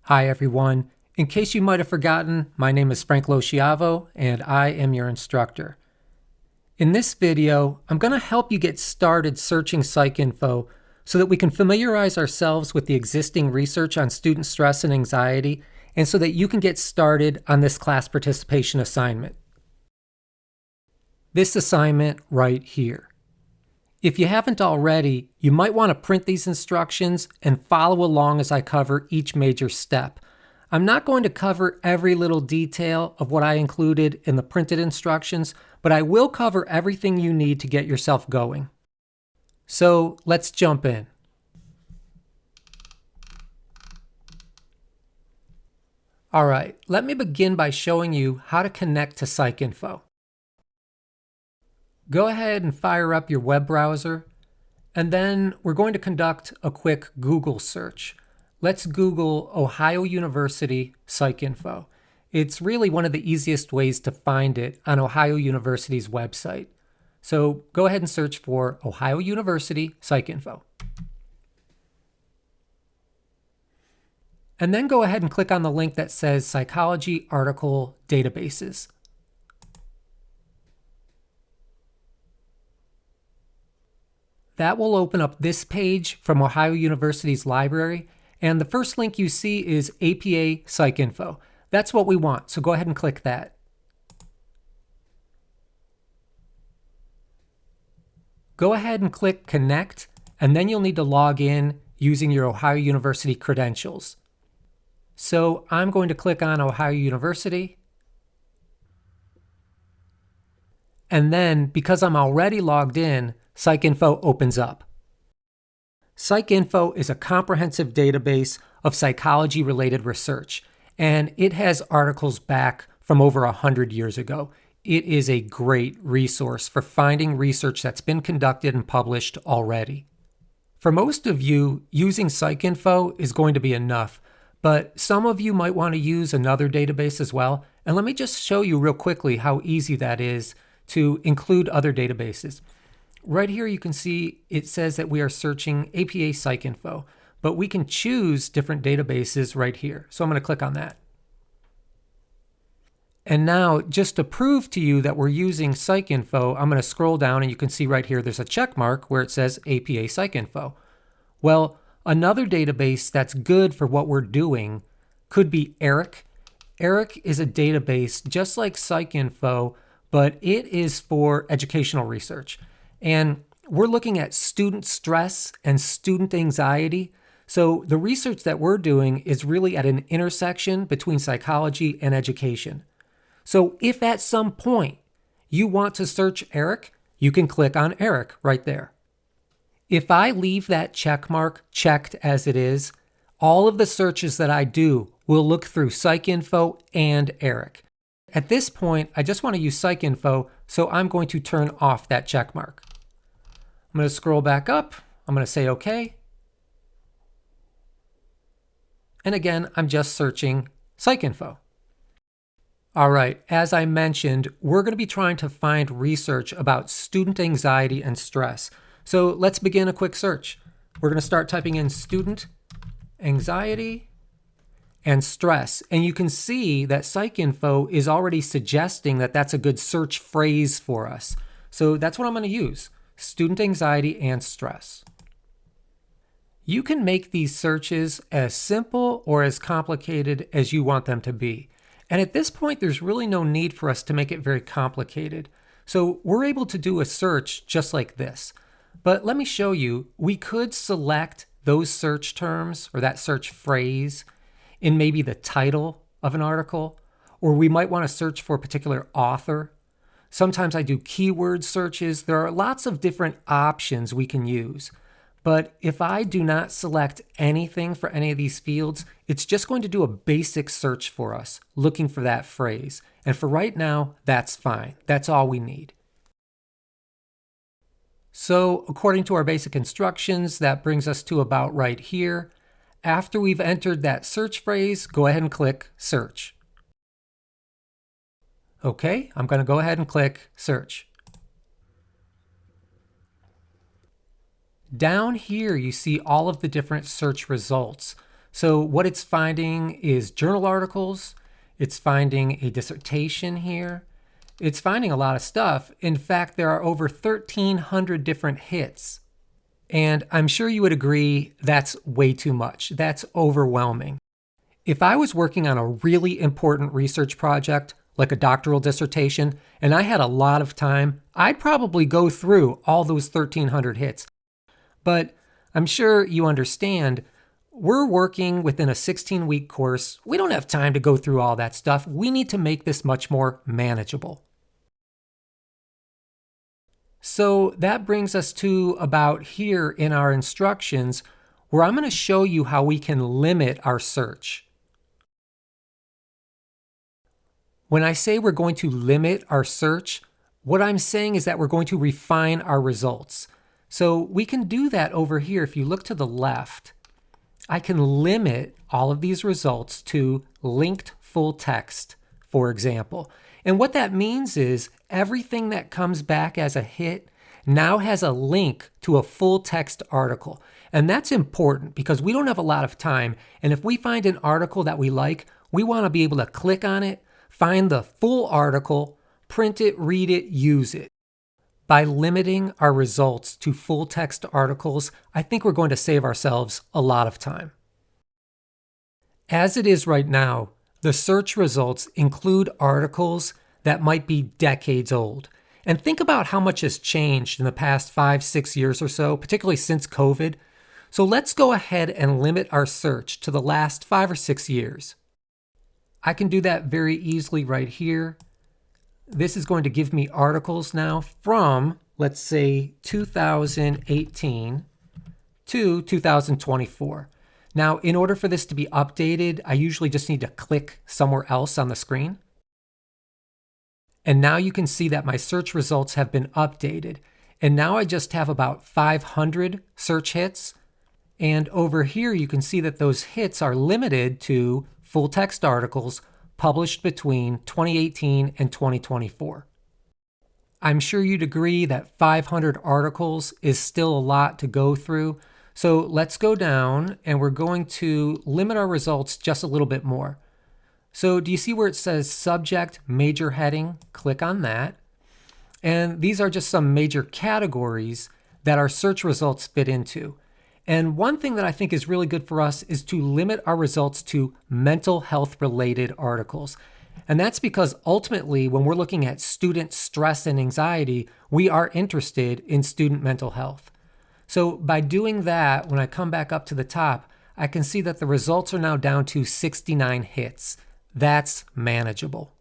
Hi everyone. In case you might have forgotten, my name is Frank Losciavo and I am your instructor. In this video, I'm going to help you get started searching PsycINFO so that we can familiarize ourselves with the existing research on student stress and anxiety, and so that you can get started on this class participation assignment. This assignment right here. If you haven't already, you might want to print these instructions and follow along as I cover each major step. I'm not going to cover every little detail of what I included in the printed instructions, but I will cover everything you need to get yourself going. So let's jump in. All right, let me begin by showing you how to connect to PsycINFO. Go ahead and fire up your web browser, and then we're going to conduct a quick Google search. Let's Google Ohio University PsycINFO. It's really one of the easiest ways to find it on Ohio University's website. So go ahead and search for Ohio University PsycINFO. And then go ahead and click on the link that says Psychology Article Databases. That will open up this page from Ohio University's library, and the first link you see is APA PsycINFO. That's what we want, so go ahead and click that. Go ahead and click Connect, and then you'll need to log in using your Ohio University credentials. So I'm going to click on Ohio University, and then because I'm already logged in, PsycINFO opens up. PsycINFO is a comprehensive database of psychology-related research, and it has articles back from over 100 years ago. It is a great resource for finding research that's been conducted and published already. For most of you, using PsycINFO is going to be enough, but some of you might want to use another database as well, and let me just show you real quickly how easy that is to include other databases. Right here you can see it says that we are searching APA PsycINFO, but we can choose different databases right here. So I'm going to click on that. And now, just to prove to you that we're using PsycINFO, I'm going to scroll down and you can see right here there's a check mark where it says APA PsycINFO. Well, another database that's good for what we're doing could be ERIC. ERIC is a database just like PsycINFO, but it is for educational research. And we're looking at student stress and student anxiety. So the research that we're doing is really at an intersection between psychology and education. So if at some point you want to search ERIC, you can click on ERIC right there. If I leave that check mark checked as it is, all of the searches that I do will look through PsycINFO and ERIC. At this point, I just want to use PsycINFO, so I'm going to turn off that check mark. I'm going to scroll back up. I'm going to say OK. And again, I'm just searching PsycINFO. All right, as I mentioned, we're going to be trying to find research about student anxiety and stress. So let's begin a quick search. We're going to start typing in student anxiety and stress. And you can see that PsycINFO is already suggesting that that's a good search phrase for us. So that's what I'm going to use. Student anxiety and stress. You can make these searches as simple or as complicated as you want them to be. And at this point, there's really no need for us to make it very complicated. So we're able to do a search just like this. But let me show you, we could select those search terms or that search phrase in maybe the title of an article, or we might want to search for a particular author. Sometimes I do keyword searches. There are lots of different options we can use. But if I do not select anything for any of these fields, it's just going to do a basic search for us, looking for that phrase. And for right now, that's fine. That's all we need. So according to our basic instructions, that brings us to about right here. After we've entered that search phrase, go ahead and click Search. Okay, I'm going to go ahead and click Search. Down here, you see all of the different search results. So what it's finding is journal articles. It's finding a dissertation here. It's finding a lot of stuff. In fact, there are over 1,300 different hits. And I'm sure you would agree that's way too much. That's overwhelming. If I was working on a really important research project, like a doctoral dissertation, and I had a lot of time, I'd probably go through all those 1,300 hits. But I'm sure you understand, we're working within a 16-week course. We don't have time to go through all that stuff. We need to make this much more manageable. So that brings us to about here in our instructions, where I'm going to show you how we can limit our search. When I say we're going to limit our search, what I'm saying is that we're going to refine our results. So we can do that over here. If you look to the left, I can limit all of these results to linked full text, for example. And what that means is everything that comes back as a hit now has a link to a full text article. And that's important because we don't have a lot of time. And if we find an article that we like, we want to be able to click on it, find the full article, print it, read it, use it. By limiting our results to full text articles, I think we're going to save ourselves a lot of time. As it is right now, the search results include articles that might be decades old. And think about how much has changed in the past 5-6 years or so, particularly since COVID. So let's go ahead and limit our search to the last 5 or 6 years. I can do that very easily right here. This is going to give me articles now from, let's say, 2018 to 2024. Now, in order for this to be updated, I usually just need to click somewhere else on the screen. And now you can see that my search results have been updated. And now I just have about 500 search hits. And over here, you can see that those hits are limited to full text articles published between 2018 and 2024. I'm sure you'd agree that 500 articles is still a lot to go through. So let's go down and we're going to limit our results just a little bit more. So do you see where it says subject major heading? Click on that. And these are just some major categories that our search results fit into. And one thing that I think is really good for us is to limit our results to mental health related articles. And that's because ultimately, when we're looking at student stress and anxiety, we are interested in student mental health. So by doing that, when I come back up to the top, I can see that the results are now down to 69 hits. That's manageable.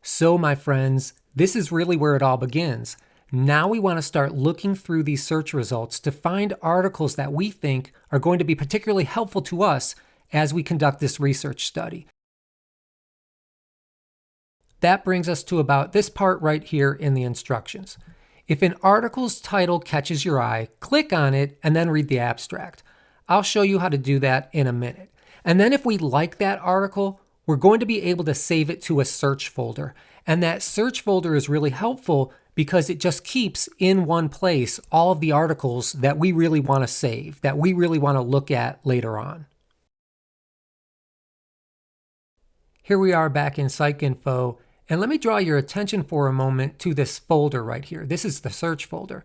So my friends, this is really where it all begins. Now we want to start looking through these search results to find articles that we think are going to be particularly helpful to us as we conduct this research study. That brings us to about this part right here in the instructions. If an article's title catches your eye, click on it and then read the abstract. I'll show you how to do that in a minute. And then if we like that article, we're going to be able to save it to a search folder. And that search folder is really helpful because it just keeps in one place all of the articles that we really want to save, that we really want to look at later on. Here we are back in PsycINFO, and let me draw your attention for a moment to this folder right here. This is the search folder,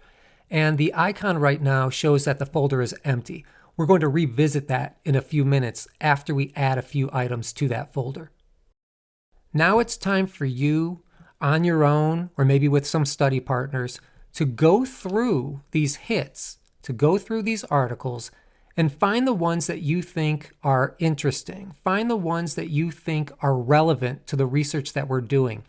and the icon right now shows that the folder is empty. We're going to revisit that in a few minutes after we add a few items to that folder. Now it's time for you, on your own, or maybe with some study partners, to go through these hits, to go through these articles, and find the ones that you think are interesting. Find the ones that you think are relevant to the research that we're doing.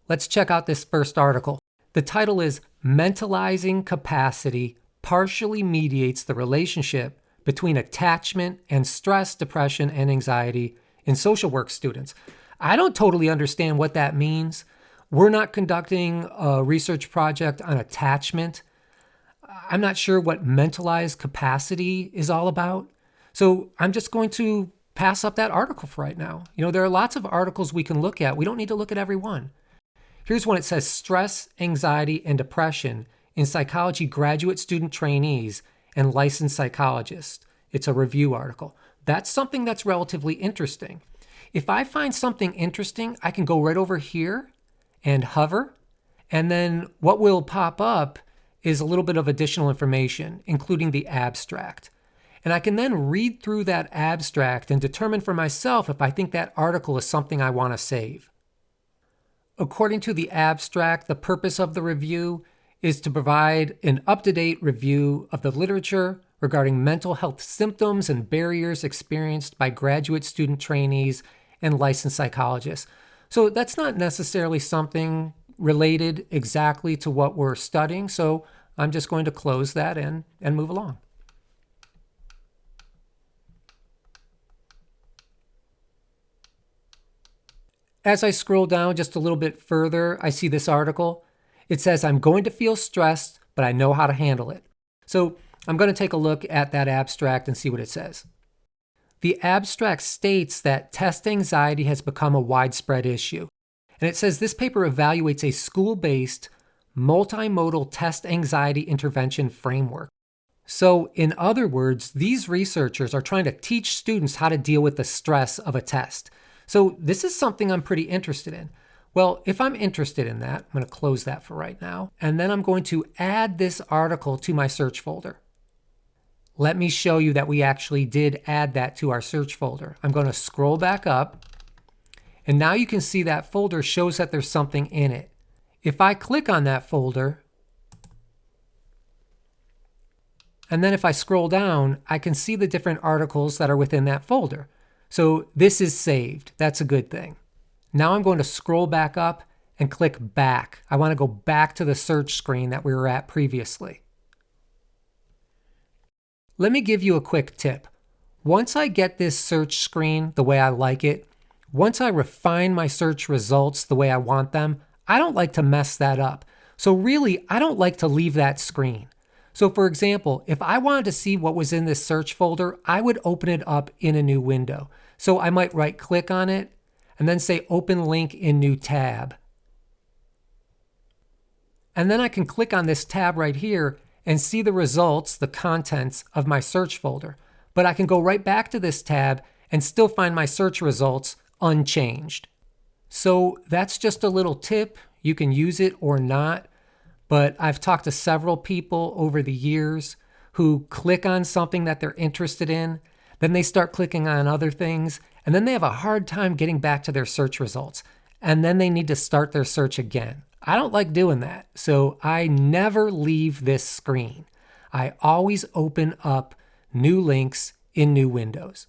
Let's check out this first article. The title is Mentalizing Capacity Partially Mediates the Relationship Between Attachment and Stress, Depression, and Anxiety in Social Work Students. I don't totally understand what that means. We're not conducting a research project on attachment. I'm not sure what mentalized capacity is all about. So I'm just going to pass up that article for right now. You know, there are lots of articles we can look at. We don't need to look at every one. Here's one. It says Stress, Anxiety, and Depression in Psychology Graduate Student Trainees and Licensed Psychologists. It's a review article. That's something that's relatively interesting. If I find something interesting, I can go right over here and hover, and then what will pop up is a little bit of additional information, including the abstract. And I can then read through that abstract and determine for myself if I think that article is something I want to save. According to the abstract, the purpose of the review is to provide an up-to-date review of the literature regarding mental health symptoms and barriers experienced by graduate student trainees and licensed psychologists. So that's not necessarily something related exactly to what we're studying, so I'm just going to close that and move along. As I scroll down just a little bit further, I see this article. It says, I'm going to feel stressed, but I know how to handle it. So I'm going to take a look at that abstract and see what it says. The abstract states that test anxiety has become a widespread issue. And it says this paper evaluates a school-based multimodal test anxiety intervention framework. So in other words, these researchers are trying to teach students how to deal with the stress of a test. So this is something I'm pretty interested in. Well, if I'm interested in that, I'm going to close that for right now. And then I'm going to add this article to my search folder. Let me show you that we actually did add that to our search folder. I'm going to scroll back up. And now you can see that folder shows that there's something in it. If I click on that folder, and then if I scroll down, I can see the different articles that are within that folder. So this is saved. That's a good thing. Now I'm going to scroll back up and click back. I want to go back to the search screen that we were at previously. Let me give you a quick tip. Once I get this search screen the way I like it, once I refine my search results the way I want them, I don't like to mess that up. So really, I don't like to leave that screen. So for example, if I wanted to see what was in this search folder, I would open it up in a new window. So I might right click on it and then say open link in new tab. And then I can click on this tab right here and see the results, the contents of my search folder. But I can go right back to this tab and still find my search results unchanged. So that's just a little tip. You can use it or not. But I've talked to several people over the years who click on something that they're interested in, then they start clicking on other things, and then they have a hard time getting back to their search results. And then they need to start their search again. I don't like doing that, so I never leave this screen. I always open up new links in new windows.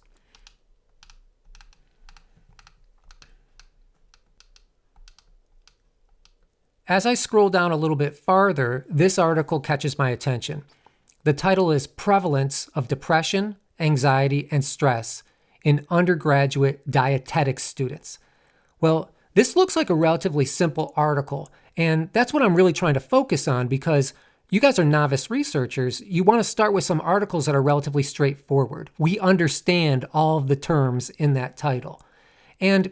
As I scroll down a little bit farther, this article catches my attention. The title is Prevalence of Depression, Anxiety, and Stress in Undergraduate Dietetics Students. Well, this looks like a relatively simple article, and that's what I'm really trying to focus on because you guys are novice researchers. You want to start with some articles that are relatively straightforward. We understand all of the terms in that title. And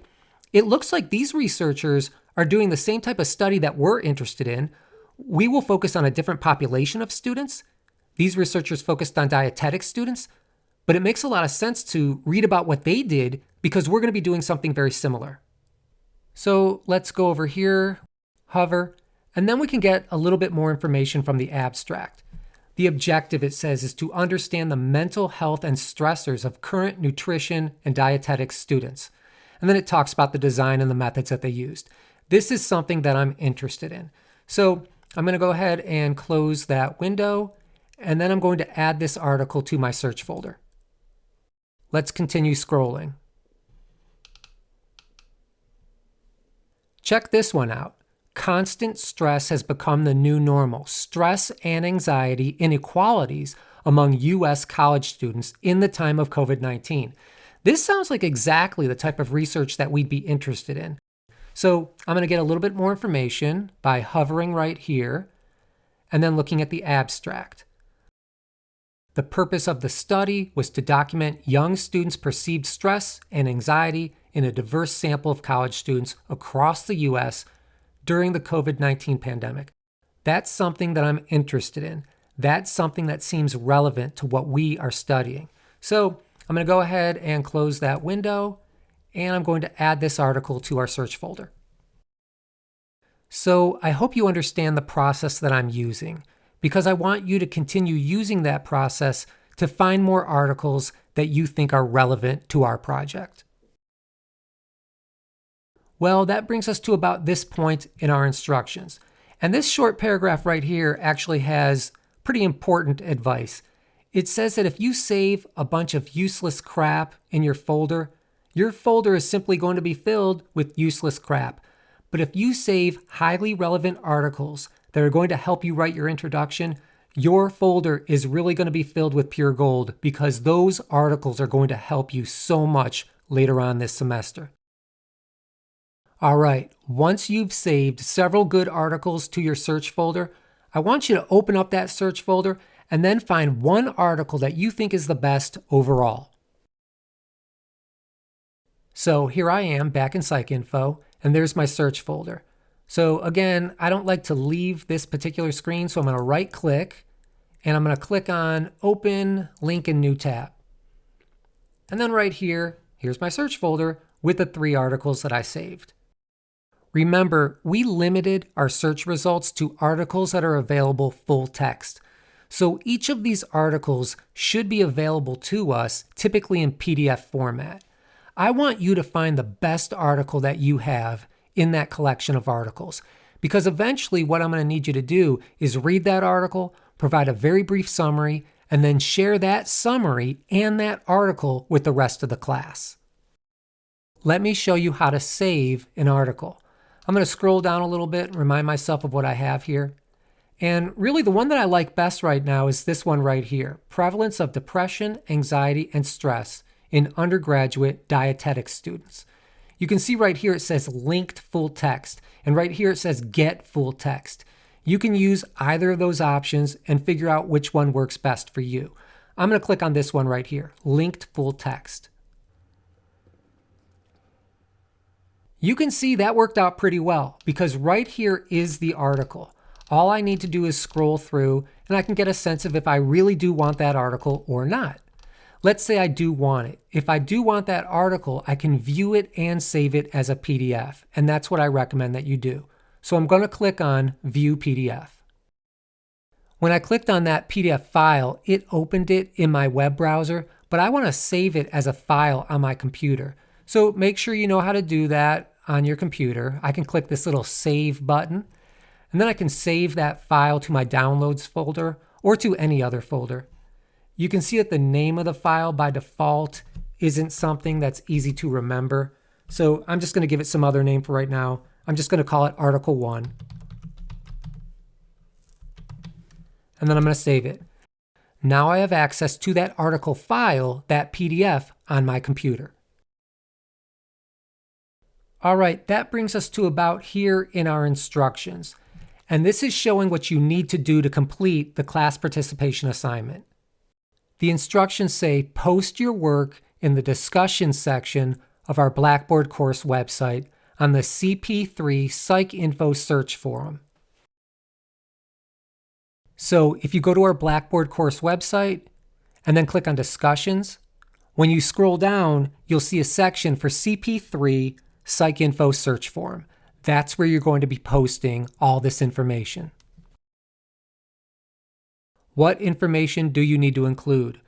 it looks like these researchers are doing the same type of study that we're interested in. We will focus on a different population of students. These researchers focused on dietetic students, but it makes a lot of sense to read about what they did because we're going to be doing something very similar. So let's go over here, hover, and then we can get a little bit more information from the abstract. The objective, it says, is to understand the mental health and stressors of current nutrition and dietetics students. And then it talks about the design and the methods that they used. This is something that I'm interested in. So I'm going to go ahead and close that window, and then I'm going to add this article to my search folder. Let's continue scrolling. Check this one out. Constant stress has become the new normal. Stress and anxiety inequalities among U.S. college students in the time of COVID-19. This sounds like exactly the type of research that we'd be interested in. So I'm going to get a little bit more information by hovering right here and then looking at the abstract. The purpose of the study was to document young students' perceived stress and anxiety in a diverse sample of college students across the U.S. during the COVID-19 pandemic. That's something that I'm interested in. That's something that seems relevant to what we are studying. So I'm going to go ahead and close that window, and I'm going to add this article to our search folder. So I hope you understand the process that I'm using, because I want you to continue using that process to find more articles that you think are relevant to our project. Well, that brings us to about this point in our instructions. And this short paragraph right here actually has pretty important advice. It says that if you save a bunch of useless crap in your folder is simply going to be filled with useless crap. But if you save highly relevant articles that are going to help you write your introduction, your folder is really going to be filled with pure gold, because those articles are going to help you so much later on this semester. All right, once you've saved several good articles to your search folder, I want you to open up that search folder and then find one article that you think is the best overall. So here I am back in PsycINFO, and there's my search folder. So again, I don't like to leave this particular screen, so I'm going to right click and I'm going to click on Open Link in New Tab. And then right here, here's my search folder with the 3 articles that I saved. Remember, we limited our search results to articles that are available full text. So each of these articles should be available to us, typically in PDF format. I want you to find the best article that you have in that collection of articles, because eventually what I'm going to need you to do is read that article, provide a very brief summary, and then share that summary and that article with the rest of the class. Let me show you how to save an article. I'm going to scroll down a little bit and remind myself of what I have here. And really the one that I like best right now is this one right here, Prevalence of Depression, Anxiety, and Stress in Undergraduate Dietetics Students. You can see right here it says linked full text, and right here it says get full text. You can use either of those options and figure out which one works best for you. I'm going to click on this one right here, linked full text. You can see that worked out pretty well, because right here is the article. All I need to do is scroll through and I can get a sense of if I really do want that article or not. Let's say I do want it. If I do want that article, I can view it and save it as a PDF, and that's what I recommend that you do. So I'm going to click on View PDF. When I clicked on that PDF file, it opened it in my web browser, but I want to save it as a file on my computer. So make sure you know how to do that on your computer. I can click this little Save button, and then I can save that file to my Downloads folder or to any other folder. You can see that the name of the file by default isn't something that's easy to remember. So I'm just going to give it some other name for right now. I'm just going to call it Article 1. And then I'm going to save it. Now I have access to that article file, that PDF, on my computer. All right, that brings us to about here in our instructions. And this is showing what you need to do to complete the class participation assignment. The instructions say post your work in the discussion section of our Blackboard course website on the CP3 PsycINFO search forum. So if you go to our Blackboard course website and then click on discussions, when you scroll down, you'll see a section for CP3 PsycINFO search forum. That's where you're going to be posting all this information. What information do you need to include?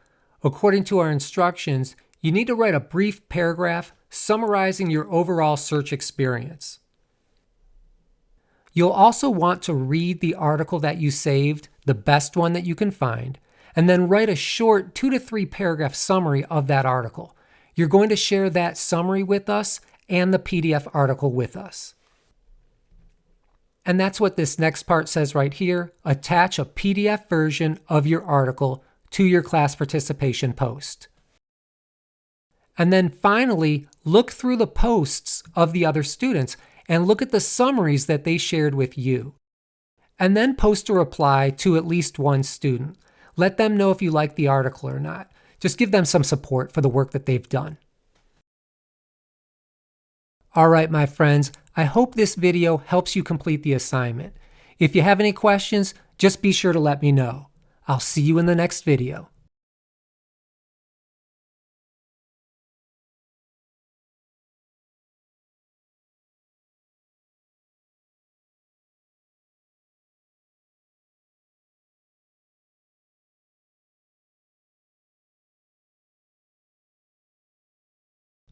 According to our instructions, you need to write a brief paragraph summarizing your overall search experience. You'll also want to read the article that you saved, the best one that you can find, and then write a short 2 to 3 paragraph summary of that article. You're going to share that summary with us and the PDF article with us. And that's what this next part says right here. Attach a PDF version of your article to your class participation post. And then finally, look through the posts of the other students and look at the summaries that they shared with you. And then post a reply to at least one student. Let them know if you like the article or not. Just give them some support for the work that they've done. All right, my friends, I hope this video helps you complete the assignment. If you have any questions, just be sure to let me know. I'll see you in the next video.